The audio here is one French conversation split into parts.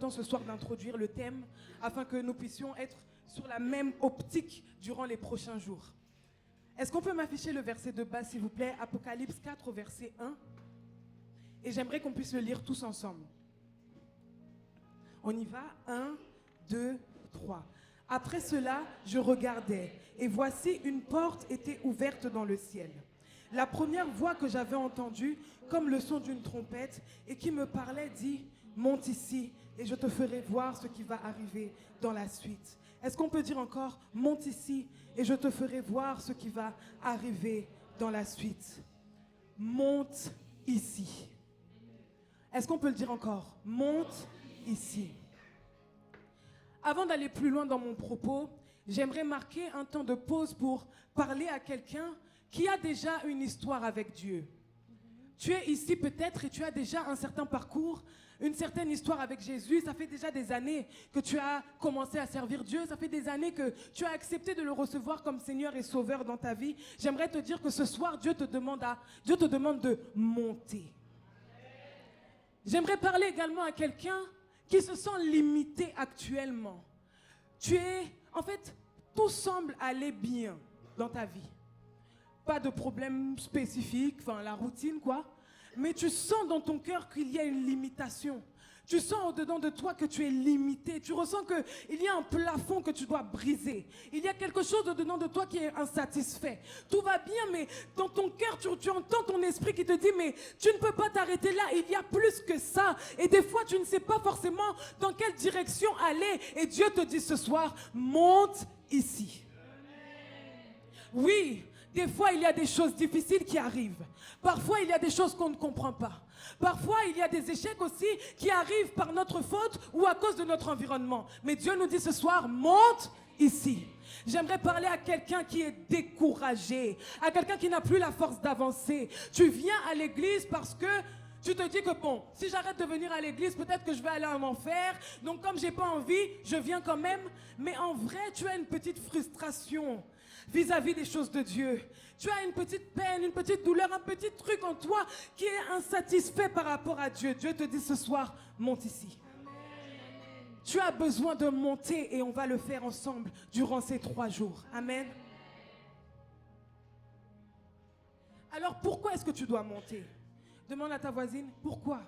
temps ce soir d'introduire le thème afin que nous puissions être sur la même optique durant les prochains jours. Est-ce qu'on peut m'afficher le verset de base, s'il vous plaît? Apocalypse 4, au verset 1. Et j'aimerais qu'on puisse le lire tous ensemble. On y va. 1, 2, 3. Après cela, je regardais, et voici une porte était ouverte dans le ciel. La première voix que j'avais entendue, comme le son d'une trompette, et qui me parlait, dit, monte ici, et je te ferai voir ce qui va arriver dans la suite. Est-ce qu'on peut dire encore, monte ici, et je te ferai voir ce qui va arriver dans la suite? Monte ici. Est-ce qu'on peut le dire encore? Monte ici. Avant d'aller plus loin dans mon propos, j'aimerais marquer un temps de pause pour parler à quelqu'un qui a déjà une histoire avec Dieu. Tu es ici peut-être et tu as déjà un certain parcours, une certaine histoire avec Jésus. Ça fait déjà des années que tu as commencé à servir Dieu. Ça fait des années que tu as accepté de le recevoir comme Seigneur et Sauveur dans ta vie. J'aimerais te dire que ce soir, Dieu te demande de monter. J'aimerais parler également à quelqu'un qui se sent limité actuellement. En fait, tout semble aller bien dans ta vie. Pas de problème spécifique, enfin la routine quoi. Mais tu sens dans ton cœur qu'il y a une limitation. Tu sens au-dedans de toi que tu es limité. Tu ressens qu'il y a un plafond que tu dois briser. Il y a quelque chose au-dedans de toi qui est insatisfait. Tout va bien, mais dans ton cœur, tu entends ton esprit qui te dit, mais tu ne peux pas t'arrêter là. Il y a plus que ça. Et des fois, tu ne sais pas forcément dans quelle direction aller. Et Dieu te dit ce soir, monte ici. Oui. Des fois, il y a des choses difficiles qui arrivent. Parfois, il y a des choses qu'on ne comprend pas. Parfois, il y a des échecs aussi qui arrivent par notre faute ou à cause de notre environnement. Mais Dieu nous dit ce soir, monte ici. J'aimerais parler à quelqu'un qui est découragé, à quelqu'un qui n'a plus la force d'avancer. Tu viens à l'église parce que tu te dis que bon, si j'arrête de venir à l'église, peut-être que je vais aller en enfer. Donc comme j'ai pas envie, je viens quand même. Mais en vrai, tu as une petite frustration vis-à-vis des choses de Dieu. Tu as une petite peine, une petite douleur, un petit truc en toi qui est insatisfait par rapport à Dieu. Dieu te dit ce soir, monte ici. Amen. Tu as besoin de monter et on va le faire ensemble durant ces 3 jours. Amen. Alors pourquoi est-ce que tu dois monter? Demande à ta voisine, pourquoi?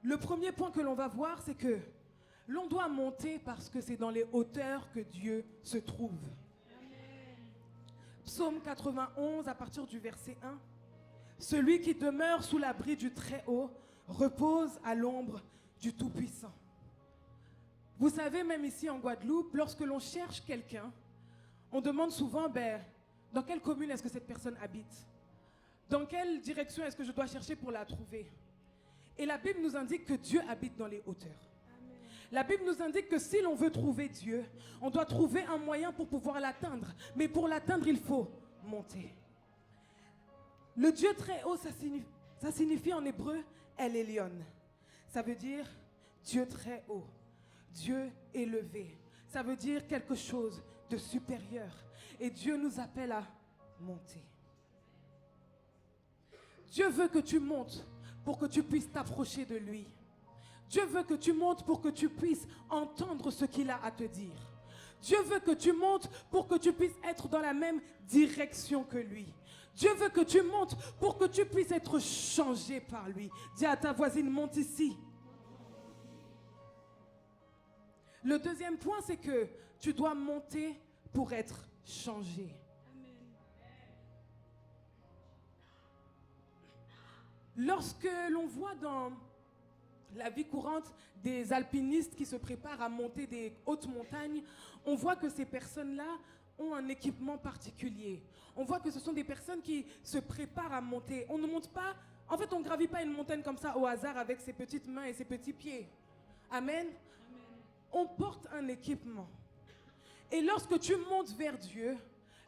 Le premier point que l'on va voir, c'est que l'on doit monter parce que c'est dans les hauteurs que Dieu se trouve. Amen. Psaume 91, à partir du verset 1. Celui qui demeure sous l'abri du Très-Haut repose à l'ombre du Tout-Puissant. Vous savez, même ici en Guadeloupe, lorsque l'on cherche quelqu'un, on demande souvent, dans quelle commune est-ce que cette personne habite? Dans quelle direction est-ce que je dois chercher pour la trouver? Et la Bible nous indique que Dieu habite dans les hauteurs. La Bible nous indique que si l'on veut trouver Dieu, on doit trouver un moyen pour pouvoir l'atteindre. Mais pour l'atteindre, il faut monter. Le Dieu très haut, ça signifie en hébreu El Elyon. Ça veut dire Dieu très haut, Dieu élevé. Ça veut dire quelque chose de supérieur. Et Dieu nous appelle à monter. Dieu veut que tu montes pour que tu puisses t'approcher de lui. Dieu veut que tu montes pour que tu puisses entendre ce qu'il a à te dire. Dieu veut que tu montes pour que tu puisses être dans la même direction que lui. Dieu veut que tu montes pour que tu puisses être changé par lui. Dis à ta voisine, monte ici. Le deuxième point, c'est que tu dois monter pour être changé. Lorsque l'on voit dans la vie courante des alpinistes qui se préparent à monter des hautes montagnes, on voit que ces personnes-là ont un équipement particulier. On voit que ce sont des personnes qui se préparent à monter. On ne monte pas, en fait on ne gravit pas une montagne comme ça au hasard avec ses petites mains et ses petits pieds. Amen. On porte un équipement. Et lorsque tu montes vers Dieu,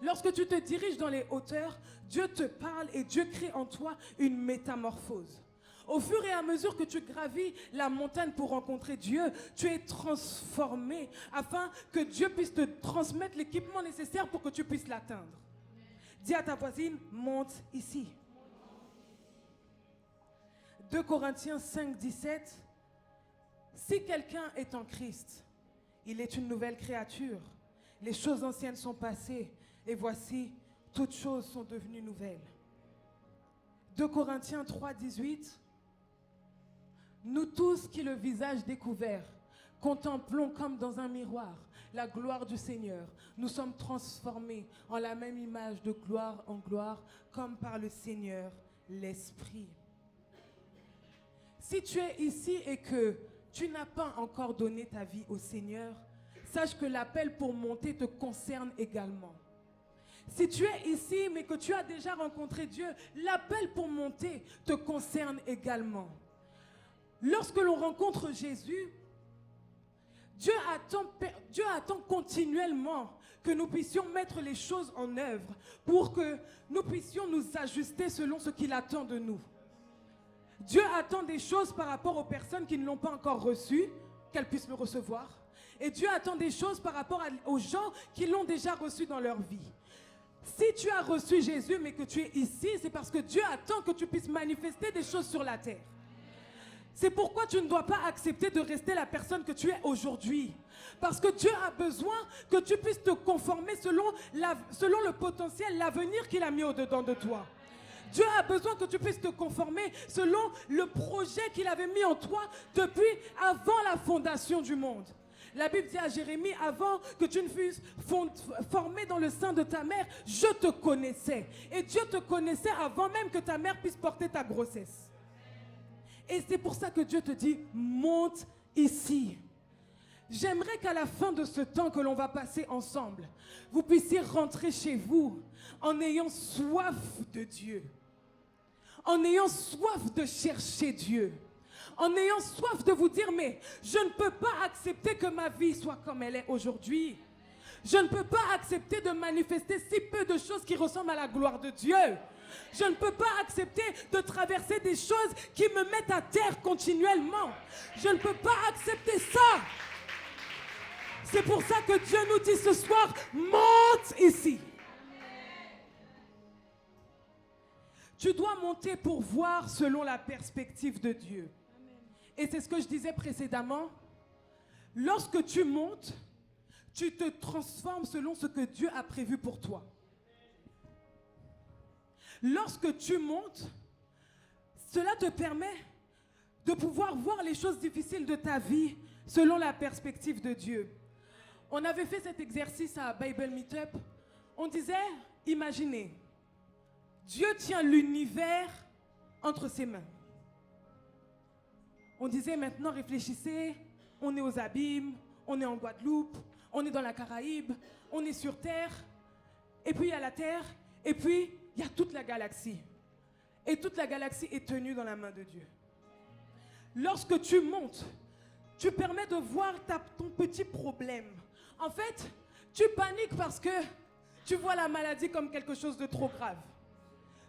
lorsque tu te diriges dans les hauteurs, Dieu te parle et Dieu crée en toi une métamorphose. Au fur et à mesure que tu gravis la montagne pour rencontrer Dieu, tu es transformé afin que Dieu puisse te transmettre l'équipement nécessaire pour que tu puisses l'atteindre. Dis à ta voisine, monte ici. 2 Corinthiens 5, 17. Si quelqu'un est en Christ, il est une nouvelle créature. Les choses anciennes sont passées et voici, toutes choses sont devenues nouvelles. 2 Corinthiens 3, 18. Nous tous qui le visage découvert, contemplons comme dans un miroir la gloire du Seigneur. Nous sommes transformés en la même image de gloire en gloire, comme par le Seigneur, l'Esprit. Si tu es ici et que tu n'as pas encore donné ta vie au Seigneur, sache que l'appel pour monter te concerne également. Si tu es ici mais que tu as déjà rencontré Dieu, l'appel pour monter te concerne également. Lorsque l'on rencontre Jésus, Dieu attend continuellement que nous puissions mettre les choses en œuvre pour que nous puissions nous ajuster selon ce qu'il attend de nous. Dieu attend des choses par rapport aux personnes qui ne l'ont pas encore reçu, qu'elles puissent le recevoir. Et Dieu attend des choses par rapport aux gens qui l'ont déjà reçu dans leur vie. Si tu as reçu Jésus mais que tu es ici, c'est parce que Dieu attend que tu puisses manifester des choses sur la terre. C'est pourquoi tu ne dois pas accepter de rester la personne que tu es aujourd'hui. Parce que Dieu a besoin que tu puisses te conformer selon le potentiel, l'avenir qu'il a mis au-dedans de toi. Dieu a besoin que tu puisses te conformer selon le projet qu'il avait mis en toi depuis avant la fondation du monde. La Bible dit à Jérémie, avant que tu ne fusses formé dans le sein de ta mère, je te connaissais. Et Dieu te connaissait avant même que ta mère puisse porter ta grossesse. Et c'est pour ça que Dieu te dit, monte ici. J'aimerais qu'à la fin de ce temps que l'on va passer ensemble, vous puissiez rentrer chez vous en ayant soif de Dieu, en ayant soif de chercher Dieu, en ayant soif de vous dire, mais je ne peux pas accepter que ma vie soit comme elle est aujourd'hui. Je ne peux pas accepter de manifester si peu de choses qui ressemblent à la gloire de Dieu. Je ne peux pas accepter de traverser des choses qui me mettent à terre continuellement. Je ne peux pas accepter ça. C'est pour ça que Dieu nous dit ce soir, monte ici. Tu dois monter pour voir selon la perspective de Dieu. Et c'est ce que je disais précédemment. Lorsque tu montes, tu te transformes selon ce que Dieu a prévu pour toi. Lorsque tu montes, cela te permet de pouvoir voir les choses difficiles de ta vie selon la perspective de Dieu. On avait fait cet exercice à Bible Meetup. On disait, imaginez, Dieu tient l'univers entre ses mains. On disait maintenant, réfléchissez, on est aux abîmes, on est en Guadeloupe, on est dans la Caraïbe, on est sur Terre, et puis il y a la Terre, et puis il y a toute la galaxie. Et toute la galaxie est tenue dans la main de Dieu. Lorsque tu montes, tu permets de voir ton petit problème. En fait, tu paniques parce que tu vois la maladie comme quelque chose de trop grave.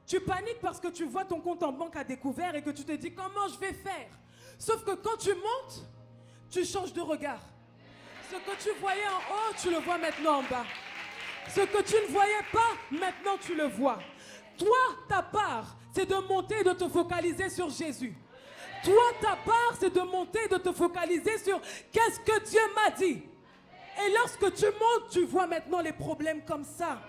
Tu paniques parce que tu vois ton compte en banque à découvert et que tu te dis comment je vais faire. Sauf que quand tu montes, tu changes de regard. Ce que tu voyais en haut, tu le vois maintenant en bas. Ce que tu ne voyais pas, maintenant tu le vois. Toi, ta part, c'est de monter et de te focaliser sur Jésus. Toi, ta part, c'est de monter et de te focaliser sur qu'est-ce que Dieu m'a dit. Et lorsque tu montes, tu vois maintenant les problèmes comme ça.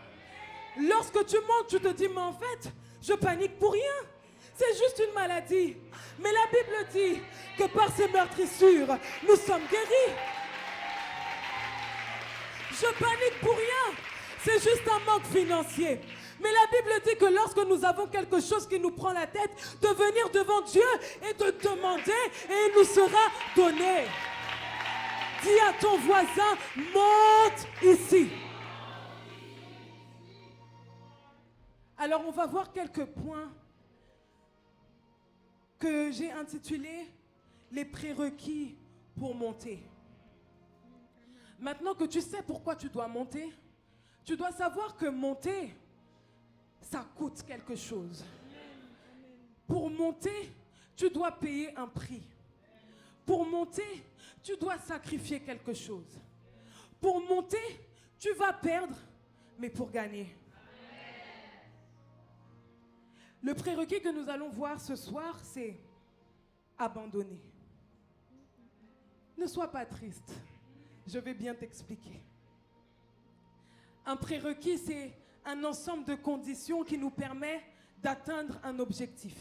Lorsque tu montes, tu te dis, mais en fait, je panique pour rien. C'est juste une maladie. Mais la Bible dit que par ses meurtrissures, nous sommes guéris. Je panique pour rien. C'est juste un manque financier. Mais la Bible dit que lorsque nous avons quelque chose qui nous prend la tête, de venir devant Dieu et de demander et il nous sera donné. Dis à ton voisin, monte ici. Alors on va voir quelques points que j'ai intitulés les prérequis pour monter. Maintenant que tu sais pourquoi tu dois monter, tu dois savoir que monter, ça coûte quelque chose. Pour monter, tu dois payer un prix. Pour monter, tu dois sacrifier quelque chose. Pour monter, tu vas perdre, mais pour gagner. Le prérequis que nous allons voir ce soir, c'est abandonner. Ne sois pas triste. Je vais bien t'expliquer. Un prérequis, c'est un ensemble de conditions qui nous permet d'atteindre un objectif.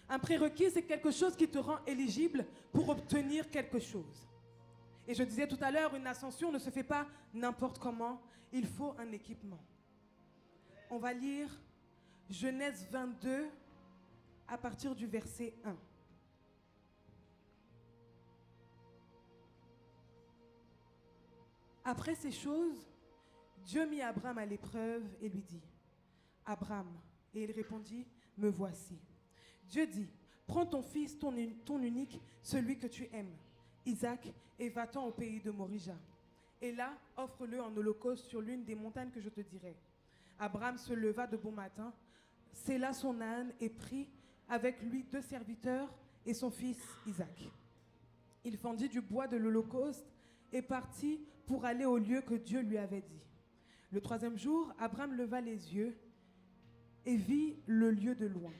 Un prérequis, c'est quelque chose qui te rend éligible pour obtenir quelque chose. Et je disais tout à l'heure, une ascension ne se fait pas n'importe comment. Il faut un équipement. On va lire Genèse 22 à partir du verset 1. Après ces choses, Dieu mit Abraham à l'épreuve et lui dit, « Abraham, et il répondit, « Me voici. » Dieu dit, « Prends ton fils, ton unique, celui que tu aimes, Isaac, et va-t'en au pays de Morija. Et là, offre-le en holocauste sur l'une des montagnes que je te dirai. » Abraham se leva de bon matin, sella son âne et prit avec lui 2 serviteurs et son fils Isaac. Il fendit du bois de l'holocauste et partit pour aller au lieu que Dieu lui avait dit. Le 3e jour, Abraham leva les yeux et vit le lieu de loin.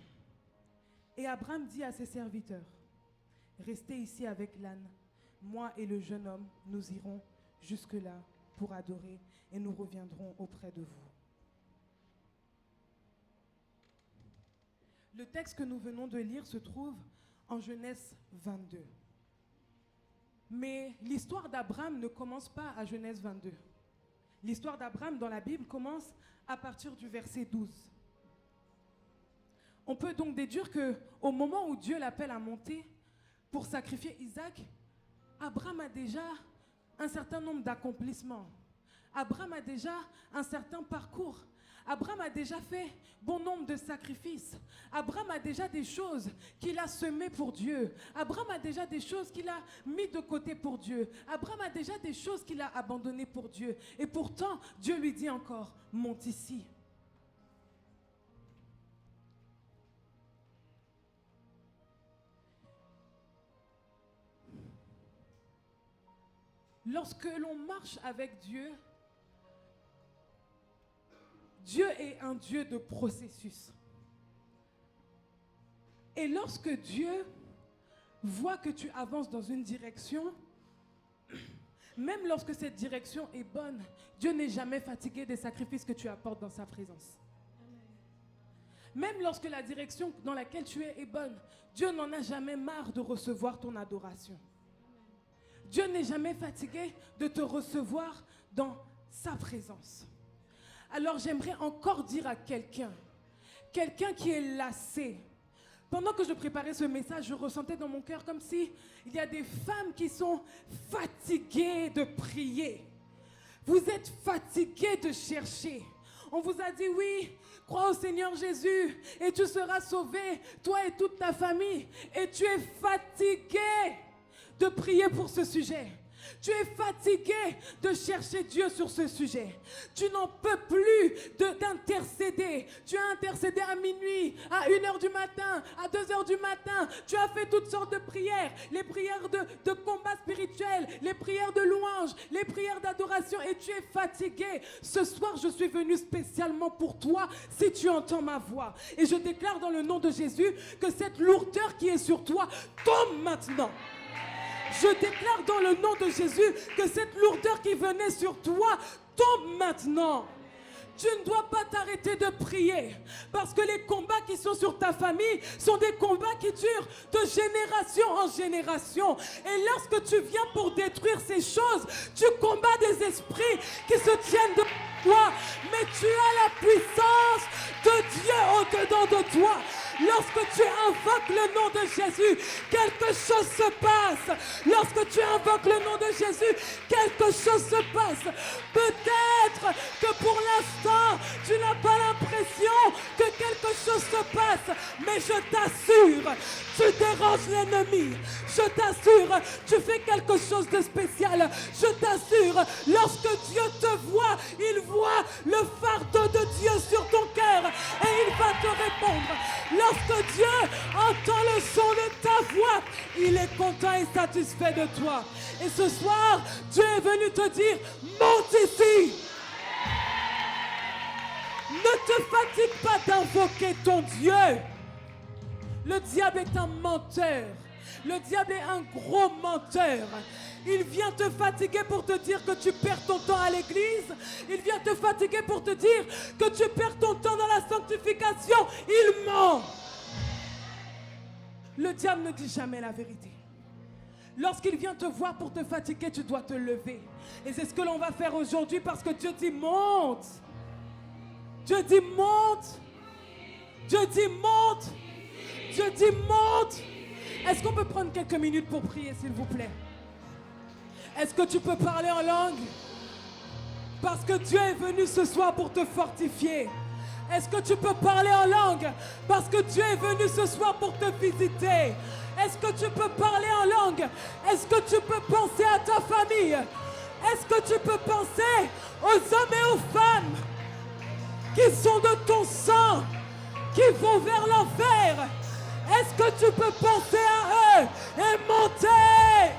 Et Abraham dit à ses serviteurs, « Restez ici avec l'âne. Moi et le jeune homme, nous irons jusque-là pour adorer et nous reviendrons auprès de vous. » Le texte que nous venons de lire se trouve en Genèse 22. Mais l'histoire d'Abraham ne commence pas à Genèse 22. L'histoire d'Abraham dans la Bible commence à partir du verset 12. On peut donc déduire qu'au moment où Dieu l'appelle à monter pour sacrifier Isaac, Abraham a déjà un certain nombre d'accomplissements. Abraham a déjà un certain parcours. Abraham a déjà fait bon nombre de sacrifices. Abraham a déjà des choses qu'il a semées pour Dieu. Abraham a déjà des choses qu'il a mis de côté pour Dieu. Abraham a déjà des choses qu'il a abandonnées pour Dieu. Et pourtant, Dieu lui dit encore, monte ici. Lorsque l'on marche avec Dieu, Dieu est un Dieu de processus. Et lorsque Dieu voit que tu avances dans une direction, même lorsque cette direction est bonne, Dieu n'est jamais fatigué des sacrifices que tu apportes dans sa présence. Même lorsque la direction dans laquelle tu es bonne, Dieu n'en a jamais marre de recevoir ton adoration. Dieu n'est jamais fatigué de te recevoir dans sa présence. Alors j'aimerais encore dire à quelqu'un qui est lassé. Pendant que je préparais ce message, je ressentais dans mon cœur comme si il y a des femmes qui sont fatiguées de prier. Vous êtes fatiguées de chercher. On vous a dit oui, crois au Seigneur Jésus et tu seras sauvé, toi et toute ta famille. Et tu es fatigué de prier pour ce sujet. Tu es fatigué de chercher Dieu sur ce sujet. Tu n'en peux plus d'intercéder. Tu as intercédé à minuit, à 1h du matin, à 2h du matin. Tu as fait toutes sortes de prières. Les prières de combat spirituel, les prières de louange, les prières d'adoration. Et tu es fatigué. Ce soir, je suis venu spécialement pour toi, si tu entends ma voix. Et je déclare dans le nom de Jésus que cette lourdeur qui est sur toi tombe maintenant. Je déclare dans le nom de Jésus que cette lourdeur qui venait sur toi tombe maintenant. Tu ne dois pas t'arrêter de prier parce que les combats qui sont sur ta famille sont des combats qui durent de génération en génération. Et lorsque tu viens pour détruire ces choses, tu combats des esprits qui se tiennent de toi. Mais tu as la puissance de Dieu au-dedans de toi. Lorsque tu invoques le nom de Jésus, quelque chose se passe. Lorsque tu invoques le nom de Jésus, quelque chose se passe. Peut-être que pour l'instant, tu n'as pas l'impression que quelque chose se passe. Mais je t'assure, tu déranges l'ennemi. Je t'assure, tu fais quelque chose de spécial. Je t'assure, lorsque Dieu te voit, il voit le fardeau de Dieu sur ton cœur et il va te répondre. Lorsque Dieu entend le son de ta voix, il est content et satisfait de toi. Et ce soir, Dieu est venu te dire, monte ici. Ne te fatigue pas d'invoquer ton Dieu. Le diable est un menteur. Le diable est un gros menteur. Il vient te fatiguer pour te dire que tu perds ton temps à l'église. Il vient te fatiguer pour te dire que tu perds ton temps dans la sanctification. Il ment. Le diable ne dit jamais la vérité. Lorsqu'il vient te voir pour te fatiguer, tu dois te lever. Et c'est ce que l'on va faire aujourd'hui parce que Dieu dit monte. Dieu dit monte. Dieu dit monte. Dieu dit monte. Est-ce qu'on peut prendre quelques minutes pour prier, s'il vous plaît? Est-ce que tu peux parler en langue? Parce que Dieu est venu ce soir pour te fortifier. Est-ce que tu peux parler en langue? Parce que Dieu est venu ce soir pour te visiter. Est-ce que tu peux parler en langue? Est-ce que tu peux penser à ta famille? Est-ce que tu peux penser aux hommes et aux femmes qui sont de ton sang, qui vont vers l'enfer? Est-ce que tu peux penser à eux et monter?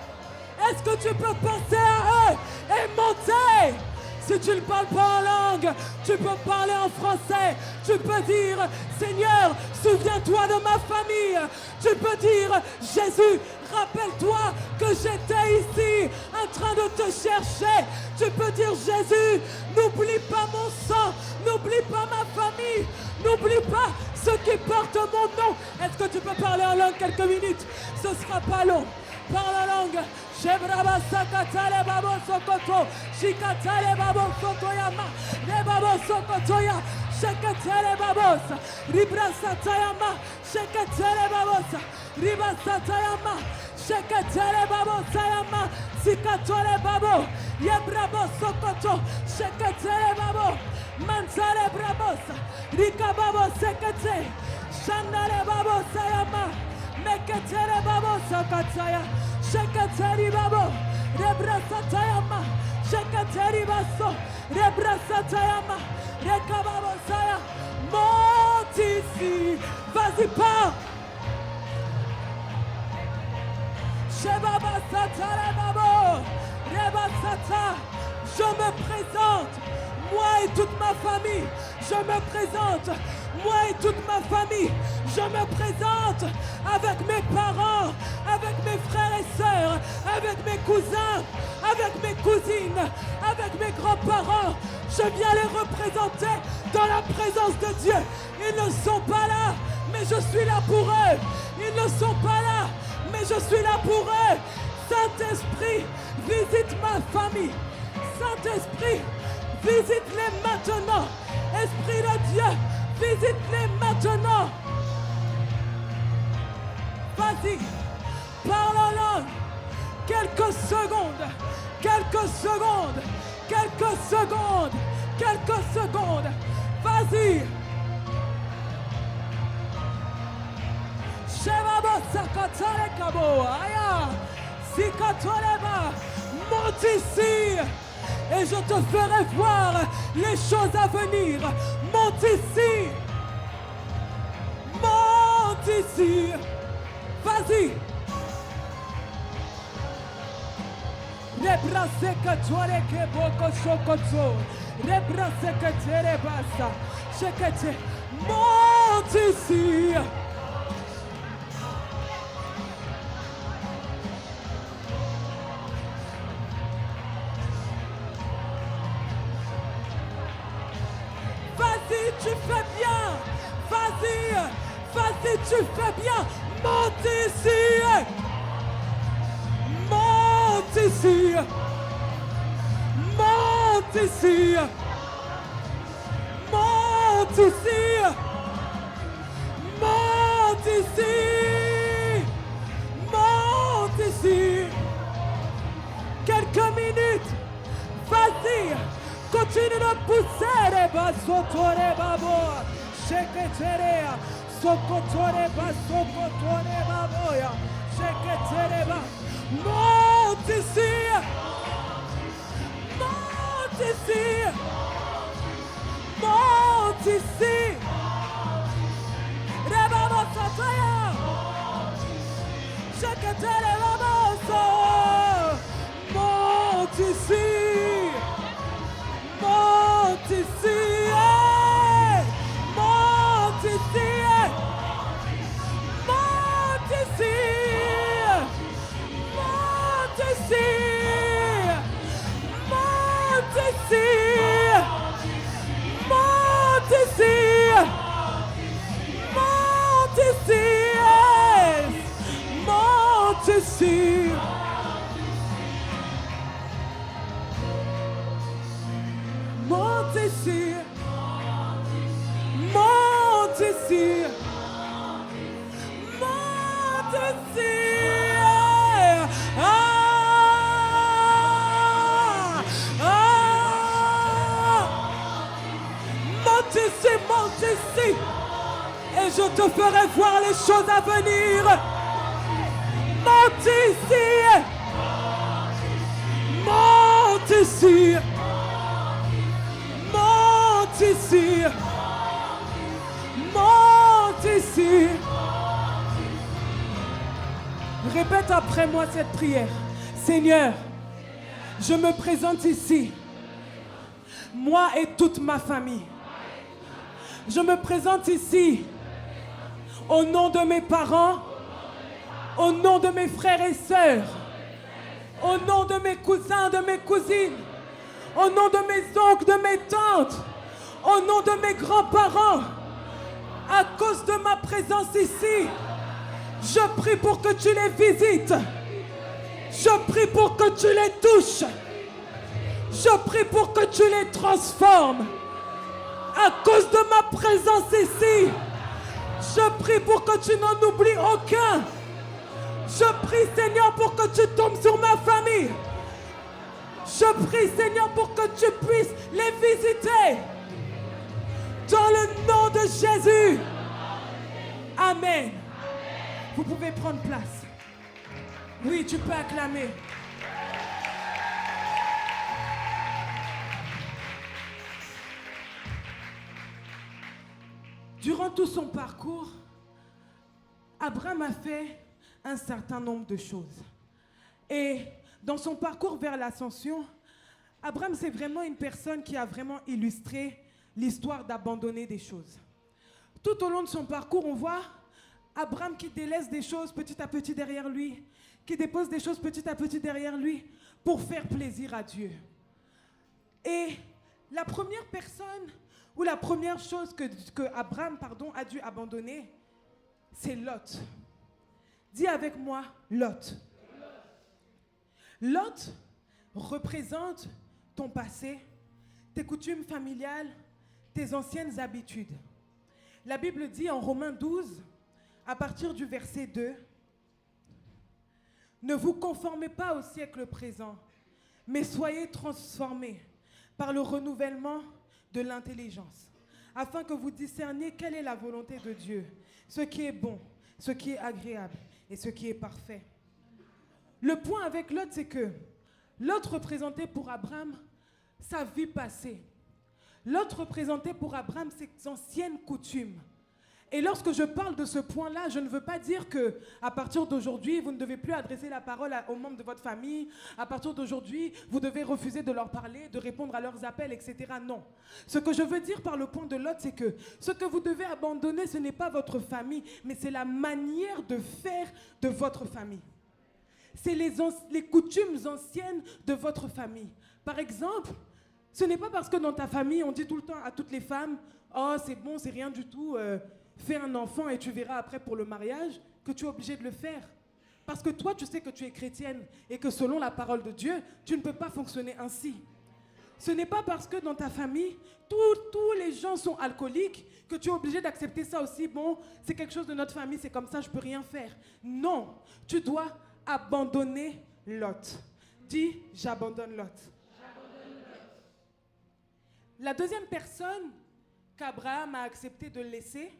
Est-ce que tu peux penser à eux et monter? Si tu ne parles pas en langue, tu peux parler en français. Tu peux dire, Seigneur, souviens-toi de ma famille. Tu peux dire, Jésus, rappelle-toi que j'étais ici en train de te chercher. Tu peux dire, Jésus, n'oublie pas mon sang, n'oublie pas ma famille, n'oublie pas ceux qui portent mon nom. Est-ce que tu peux parler en langue quelques minutes? Ce ne sera pas long. Parle en langue. Shebraba sakatale babo sokoto, shikatale babo sotoyama, ne babo sokotoya, shekatele babos, ribra satayama, shekatele babos, riba satayama, shekatele babos sayama, sikatole babo, yebrabo sokoto, shekatele babo, mansale brabos, rika babo sekate, shandale babo sayama, mekatele babo sakataya. Shekateri babo, rebrasatayama, shekateri baso, rebrasatayama, rekababo saya, monte ici, vas-y pas. Shebaba satale babo, rebasata, je me présente, moi et toute ma famille, je me présente, moi et toute ma famille, je me présente avec mes parents, avec mes frères et sœurs, avec mes cousins, avec mes cousines, avec mes grands-parents. Je viens les représenter dans la présence de Dieu. Ils ne sont pas là, mais je suis là pour eux. Ils ne sont pas là, mais je suis là pour eux. Saint-Esprit, visite ma famille. Saint-Esprit, visite-les maintenant. Esprit de Dieu, visite-les maintenant. Vas-y, parle en langue. Quelques secondes, quelques secondes, quelques secondes, quelques secondes. Vas-y. Shebaba sakatale kabo, aya, sikatoleba, monte ici. Et je te ferai voir les choses à venir. Monte ici. Monte ici. Vas-y. Rebrase katore ke boko sokoto. Rebrase katere basa. Shekete. Monte ici. Vas-y, tu fais bien. Vas-y, vas-y, tu fais bien. Monte ici. Monte ici. Monte ici. Monte ici. Monte ici. Monte ici. Quelques minutes. Vas-y. Continue de pousser, basotore babo, sheketerea, sokotore basokotore baboya, sheketereba. Monte ici, monte ici, monte ici. Rebabo sataya, sheketere baboso, monte ici. Monte ici, monte ici, monte ici. ici. Monte ici. Monte ici. Monte ici. Monte ici, monte ici. Et je te ferai voir les choses à venir. Monte ici. Monte ici. Monte ici. Monte ici. Répète après moi cette prière. Seigneur, je me présente ici, moi et toute ma famille. Je me présente ici, au nom de mes parents, au nom de mes frères et sœurs, au nom de mes cousins, de mes cousines, au nom de mes oncles, de mes tantes, au nom de mes grands-parents. À cause de ma présence ici, je prie pour que tu les visites. Je prie pour que tu les touches. Je prie pour que tu les transformes. À cause de ma présence ici, je prie pour que tu n'en oublies aucun. Je prie, Seigneur, pour que tu tombes sur ma famille. Je prie, Seigneur, pour que tu puisses les visiter. Dans le nom de Jésus. Amen. Vous pouvez prendre place. Oui, tu peux acclamer. Durant tout son parcours, Abraham a fait un certain nombre de choses. Et dans son parcours vers l'ascension, Abraham, c'est vraiment une personne qui a vraiment illustré l'histoire d'abandonner des choses. Tout au long de son parcours, on voit Abraham qui délaisse des choses petit à petit derrière lui, qui dépose des choses petit à petit derrière lui pour faire plaisir à Dieu. Et la première personne ou la première chose que Abraham a dû abandonner, c'est Lot. Dis avec moi, Lot. Lot représente ton passé, tes coutumes familiales, tes anciennes habitudes. La Bible dit en Romains 12, à partir du verset 2, « Ne vous conformez pas au siècle présent, mais soyez transformés par le renouvellement de l'intelligence, afin que vous discerniez quelle est la volonté de Dieu, ce qui est bon, ce qui est agréable et ce qui est parfait. » Le point avec Lot, c'est que Lot représentait pour Abraham sa vie passée. Lot représentait pour Abraham ses anciennes coutumes. Et lorsque je parle de ce point-là, je ne veux pas dire qu'à partir d'aujourd'hui, vous ne devez plus adresser la parole aux membres de votre famille. À partir d'aujourd'hui, vous devez refuser de leur parler, de répondre à leurs appels, etc. Non. Ce que je veux dire par le point de Lot, c'est que ce que vous devez abandonner, ce n'est pas votre famille, mais c'est la manière de faire de votre famille. C'est les coutumes anciennes de votre famille. Par exemple, ce n'est pas parce que dans ta famille, on dit tout le temps à toutes les femmes « Oh, c'est bon, c'est rien du tout, fais un enfant et tu verras après pour le mariage », que tu es obligé de le faire. Parce que toi, tu sais que tu es chrétienne et que selon la parole de Dieu, tu ne peux pas fonctionner ainsi. Ce n'est pas parce que dans ta famille, tous les gens sont alcooliques que tu es obligé d'accepter ça aussi. Bon, c'est quelque chose de notre famille, c'est comme ça, je ne peux rien faire. Non, tu dois abandonner Lot. Dis, j'abandonne Lot. La deuxième personne qu'Abraham a accepté de laisser,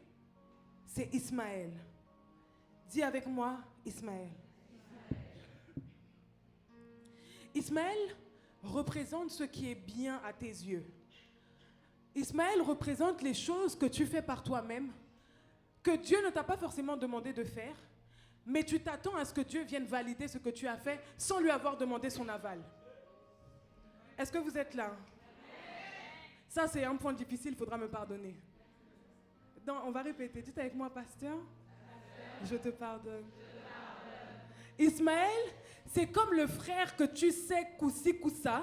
c'est Ismaël. Dis avec moi, Ismaël. Ismaël représente ce qui est bien à tes yeux. Ismaël représente les choses que tu fais par toi-même, que Dieu ne t'a pas forcément demandé de faire, mais tu t'attends à ce que Dieu vienne valider ce que tu as fait sans lui avoir demandé son aval. Est-ce que vous êtes là? Ça, c'est un point difficile, il faudra me pardonner. Donc, on va répéter. Dites avec moi, pasteur. Je te pardonne. Ismaël, c'est comme le frère que tu sais coup-ci, coup-ça,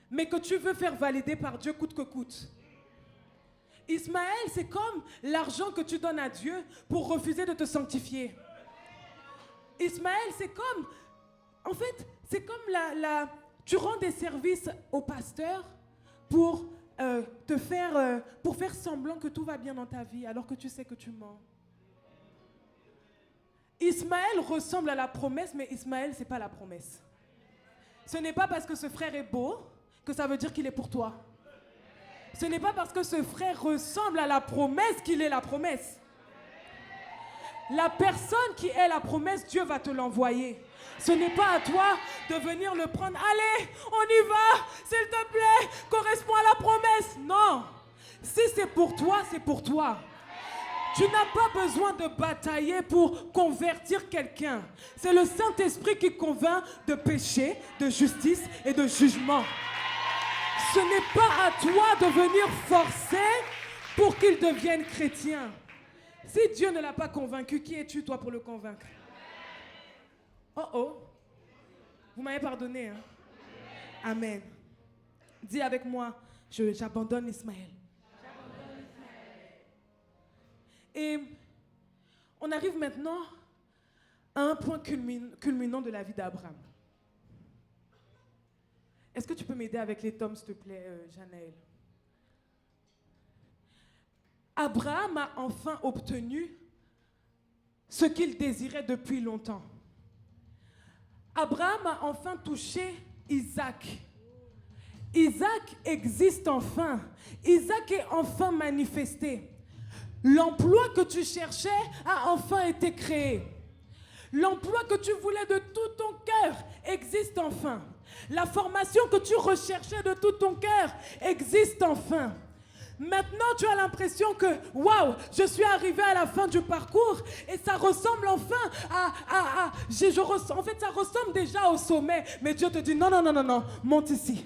mais que tu veux faire valider par Dieu coûte que coûte. Ismaël, c'est comme l'argent que tu donnes à Dieu pour refuser de te sanctifier. Ismaël, c'est comme En fait, c'est comme tu rends des services au pasteur pour pour faire semblant que tout va bien dans ta vie, alors que tu sais que tu mens. Ismaël ressemble à la promesse, mais Ismaël, c'est pas la promesse. Ce n'est pas parce que ce frère est beau que ça veut dire qu'il est pour toi. Ce n'est pas parce que ce frère ressemble à la promesse qu'il est la promesse. La personne qui est la promesse, Dieu va te l'envoyer. Ce n'est pas à toi de venir le prendre. Allez, on y va, s'il te plaît, correspond à la promesse. Non, si c'est pour toi, c'est pour toi. Tu n'as pas besoin de batailler pour convertir quelqu'un. C'est le Saint-Esprit qui convainc de péché, de justice et de jugement. Ce n'est pas à toi de venir forcer pour qu'il devienne chrétien. Si Dieu ne l'a pas convaincu, qui es-tu toi pour le convaincre? Oh oh, vous m'avez pardonné, hein? Amen. Dis avec moi, j'abandonne Ismaël. Et on arrive maintenant à un point culminant de la vie d'Abraham. Est-ce que tu peux m'aider avec les tomes, s'il te plaît, Janaël? Abraham a enfin obtenu ce qu'il désirait depuis longtemps. Abraham a enfin touché Isaac. Isaac existe enfin. Isaac est enfin manifesté. L'emploi que tu cherchais a enfin été créé. L'emploi que tu voulais de tout ton cœur existe enfin. La formation que tu recherchais de tout ton cœur existe enfin. Maintenant, tu as l'impression que, waouh, je suis arrivé à la fin du parcours et ça ressemble enfin en fait, ça ressemble déjà au sommet. Mais Dieu te dit, non, non, non, non, non, monte ici.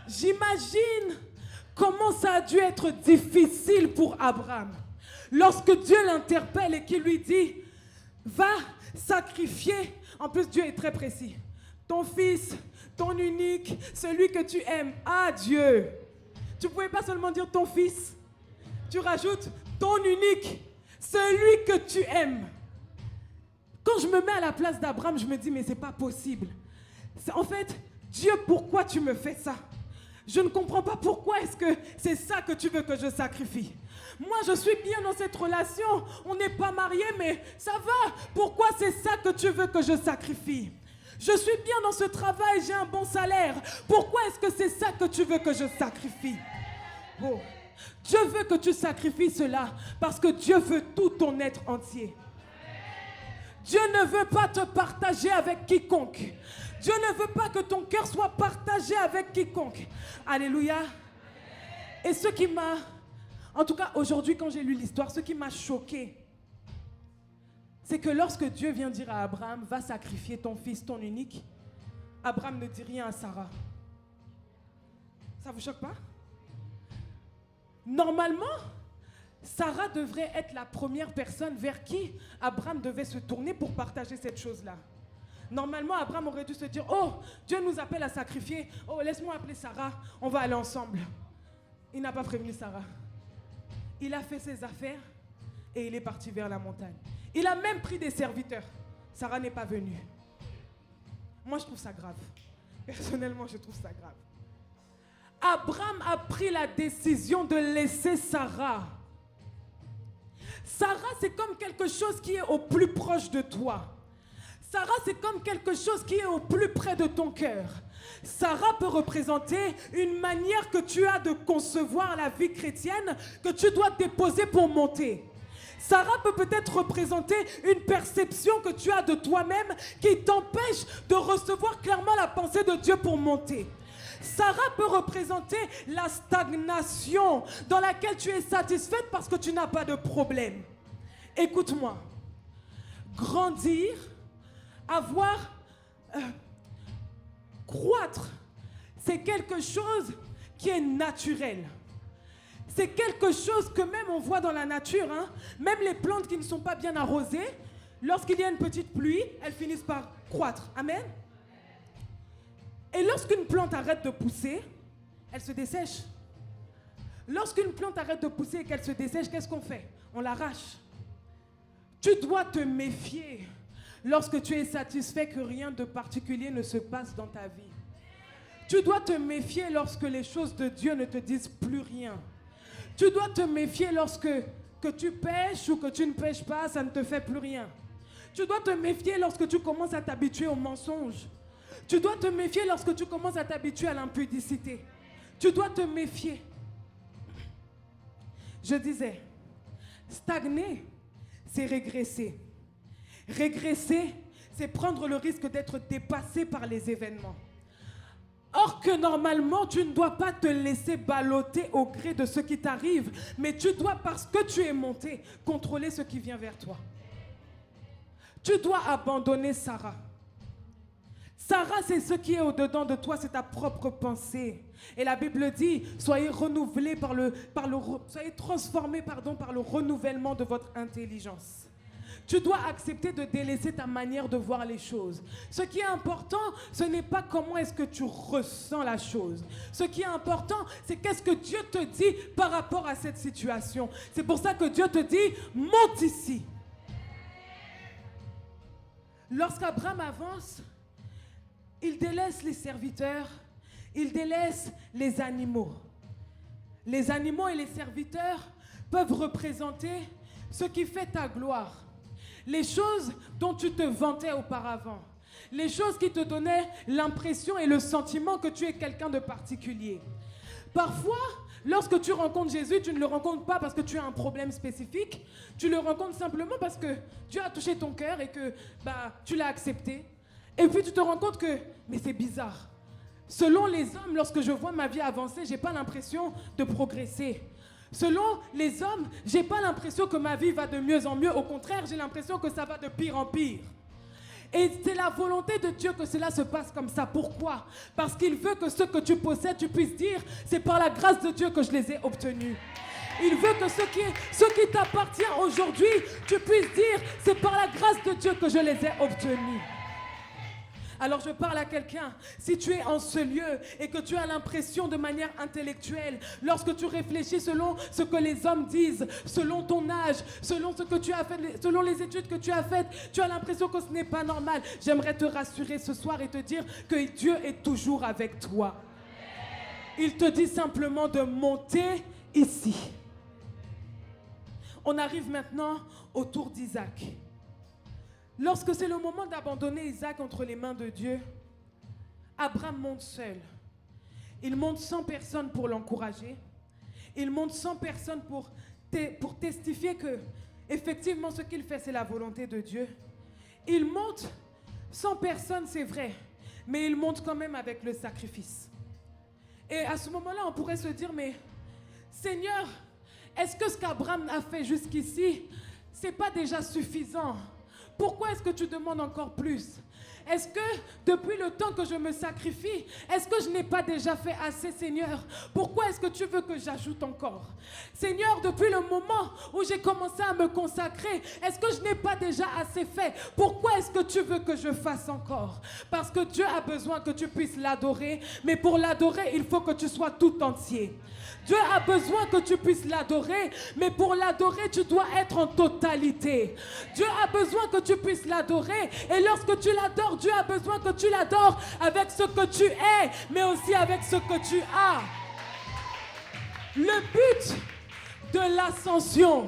J'imagine comment ça a dû être difficile pour Abraham. Lorsque Dieu l'interpelle et qu'il lui dit, va sacrifier, en plus Dieu est très précis, ton fils, ton unique, celui que tu aimes. Ah Dieu! Tu ne pouvais pas seulement dire ton fils. Tu rajoutes ton unique, celui que tu aimes. Quand je me mets à la place d'Abraham, je me dis, mais ce n'est pas possible. En fait, Dieu, pourquoi tu me fais ça? Je ne comprends pas pourquoi est-ce que c'est ça que tu veux que je sacrifie. Moi, je suis bien dans cette relation. On n'est pas mariés, mais ça va. Pourquoi c'est ça que tu veux que je sacrifie? Je suis bien dans ce travail, j'ai un bon salaire. Pourquoi est-ce que c'est ça que tu veux que je sacrifie? Oh. Dieu veut que tu sacrifies cela parce que Dieu veut tout ton être entier. Dieu ne veut pas te partager avec quiconque. Dieu ne veut pas que ton cœur soit partagé avec quiconque. Alléluia. Et ce qui m'a... En tout cas, aujourd'hui, quand j'ai lu l'histoire, ce qui m'a choqué, c'est que lorsque Dieu vient dire à Abraham, va sacrifier ton fils, ton unique, Abraham ne dit rien à Sarah. Ça vous choque pas? Normalement, Sarah devrait être la première personne vers qui Abraham devait se tourner pour partager cette chose-là. Normalement, Abraham aurait dû se dire, oh, Dieu nous appelle à sacrifier, oh, laisse-moi appeler Sarah, on va aller ensemble. Il n'a pas prévenu Sarah. Il a fait ses affaires et il est parti vers la montagne. Il a même pris des serviteurs. Sarah n'est pas venue. Moi, je trouve ça grave. Personnellement, je trouve ça grave. Abraham a pris la décision de laisser Sarah. Sarah, c'est comme quelque chose qui est au plus proche de toi. Sarah, c'est comme quelque chose qui est au plus près de ton cœur. Sarah peut représenter une manière que tu as de concevoir la vie chrétienne que tu dois déposer pour monter. Sarah peut peut-être représenter une perception que tu as de toi-même qui t'empêche de recevoir clairement la pensée de Dieu pour monter. Sarah peut représenter la stagnation dans laquelle tu es satisfaite parce que tu n'as pas de problème. Écoute-moi. Grandir, croître, c'est quelque chose qui est naturel. C'est quelque chose que même on voit dans la nature. Hein. Même les plantes qui ne sont pas bien arrosées, lorsqu'il y a une petite pluie, elles finissent par croître. Amen. Et lorsqu'une plante arrête de pousser, elle se dessèche. Lorsqu'une plante arrête de pousser et qu'elle se dessèche, qu'est-ce qu'on fait? On l'arrache. Tu dois te méfier. lorsque tu es satisfait que rien de particulier ne se passe dans ta vie. Tu dois te méfier lorsque les choses de Dieu ne te disent plus rien. Tu dois te méfier lorsque que tu pêches ou que tu ne pêches pas, ça ne te fait plus rien. Tu dois te méfier lorsque tu commences à t'habituer au mensonge. Tu dois te méfier lorsque tu commences à t'habituer à l'impudicité. Tu dois te méfier. Je disais, stagner, c'est régresser. Régresser, c'est prendre le risque d'être dépassé par les événements. Or que normalement, tu ne dois pas te laisser balloter au gré de ce qui t'arrive, mais tu dois, parce que tu es monté, contrôler ce qui vient vers toi. Tu dois abandonner Sarah. Sarah, c'est ce qui est au-dedans de toi, c'est ta propre pensée. Et la Bible dit, soyez renouvelés soyez transformés par le renouvellement de votre intelligence. Tu dois accepter de délaisser ta manière de voir les choses. Ce qui est important, ce n'est pas comment est-ce que tu ressens la chose. Ce qui est important, c'est qu'est-ce que Dieu te dit par rapport à cette situation. C'est pour ça que Dieu te dit, monte ici. Lorsqu'Abraham avance, il délaisse les serviteurs, il délaisse les animaux. Les animaux et les serviteurs peuvent représenter ce qui fait ta gloire. Les choses dont tu te vantais auparavant. Les choses qui te donnaient l'impression et le sentiment que tu es quelqu'un de particulier. Parfois, lorsque tu rencontres Jésus, tu ne le rencontres pas parce que tu as un problème spécifique. Tu le rencontres simplement parce que Dieu a touché ton cœur et que tu l'as accepté. Et puis tu te rends compte que, mais c'est bizarre. Selon les hommes, lorsque je vois ma vie avancer, je n'ai pas l'impression de progresser. Selon les hommes, je n'ai pas l'impression que ma vie va de mieux en mieux. Au contraire, j'ai l'impression que ça va de pire en pire. Et c'est la volonté de Dieu que cela se passe comme ça. Pourquoi? Parce qu'il veut que ce que tu possèdes, tu puisses dire, c'est par la grâce de Dieu que je les ai obtenus. Il veut que ce qui t'appartient aujourd'hui, tu puisses dire, c'est par la grâce de Dieu que je les ai obtenus. Alors je parle à quelqu'un, si tu es en ce lieu et que tu as l'impression de manière intellectuelle, lorsque tu réfléchis selon ce que les hommes disent, selon ton âge, selon ce que tu as fait, selon les études que tu as faites, tu as l'impression que ce n'est pas normal. J'aimerais te rassurer ce soir et te dire que Dieu est toujours avec toi. Il te dit simplement de monter ici. On arrive maintenant au tour d'Isaac. Lorsque c'est le moment d'abandonner Isaac entre les mains de Dieu, Abraham monte seul. Il monte sans personne pour l'encourager. Il monte sans personne pour testifier que, effectivement, ce qu'il fait, c'est la volonté de Dieu. Il monte sans personne, c'est vrai, mais il monte quand même avec le sacrifice. Et à ce moment-là, on pourrait se dire, mais Seigneur, est-ce que ce qu'Abraham a fait jusqu'ici, c'est pas déjà suffisant? Pourquoi est-ce que tu demandes encore plus? Est-ce que depuis le temps que je me sacrifie, est-ce que je n'ai pas déjà fait assez, Seigneur? Pourquoi est-ce que tu veux que j'ajoute encore? Seigneur, depuis le moment où j'ai commencé à me consacrer, est-ce que je n'ai pas déjà assez fait? Pourquoi est-ce que tu veux que je fasse encore? Parce que Dieu a besoin que tu puisses l'adorer, mais pour l'adorer, il faut que tu sois tout entier. Dieu a besoin que tu puisses l'adorer, mais pour l'adorer, tu dois être en totalité. Dieu a besoin que tu puisses l'adorer, et lorsque tu l'adores, Dieu a besoin que tu l'adores avec ce que tu es, mais aussi avec ce que tu as. Le but de l'ascension,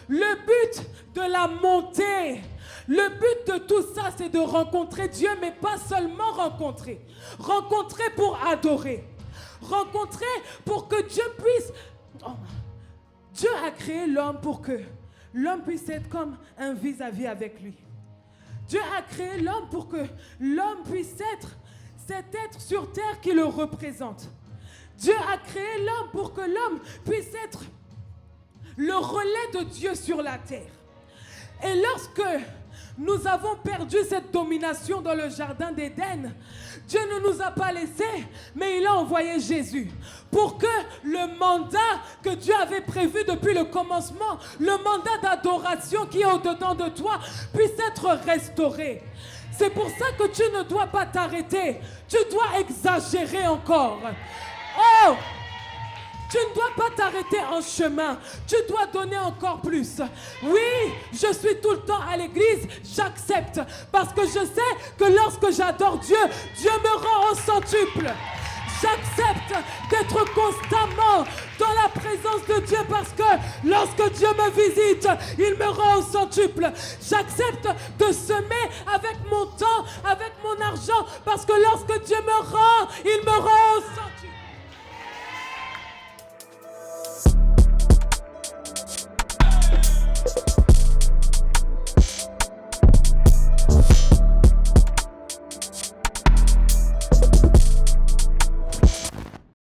le but de la montée, le but de tout ça, c'est de rencontrer Dieu, mais pas seulement rencontrer. Rencontrer pour adorer. Rencontrer pour que Dieu puisse... Oh. Dieu a créé l'homme pour que l'homme puisse être comme un vis-à-vis avec lui. Dieu a créé l'homme pour que l'homme puisse être cet être sur terre qui le représente. Dieu a créé l'homme pour que l'homme puisse être le relais de Dieu sur la terre. Et lorsque nous avons perdu cette domination dans le jardin d'Éden, Dieu ne nous a pas laissés, mais il a envoyé Jésus pour que le mandat que Dieu avait prévu depuis le commencement, le mandat d'adoration qui est au-dedans de toi, puisse être restauré. C'est pour ça que tu ne dois pas t'arrêter. Tu dois exagérer encore. Oh! Tu ne dois pas t'arrêter en chemin. Tu dois donner encore plus. Oui, je suis tout le temps à l'église. J'accepte. Parce que je sais que lorsque j'adore Dieu, Dieu me rend au centuple. J'accepte d'être constamment dans la présence de Dieu parce que lorsque Dieu me visite, il me rend au centuple. J'accepte de semer avec mon temps, avec mon argent, parce que lorsque Dieu me rend, il me rend au centuple.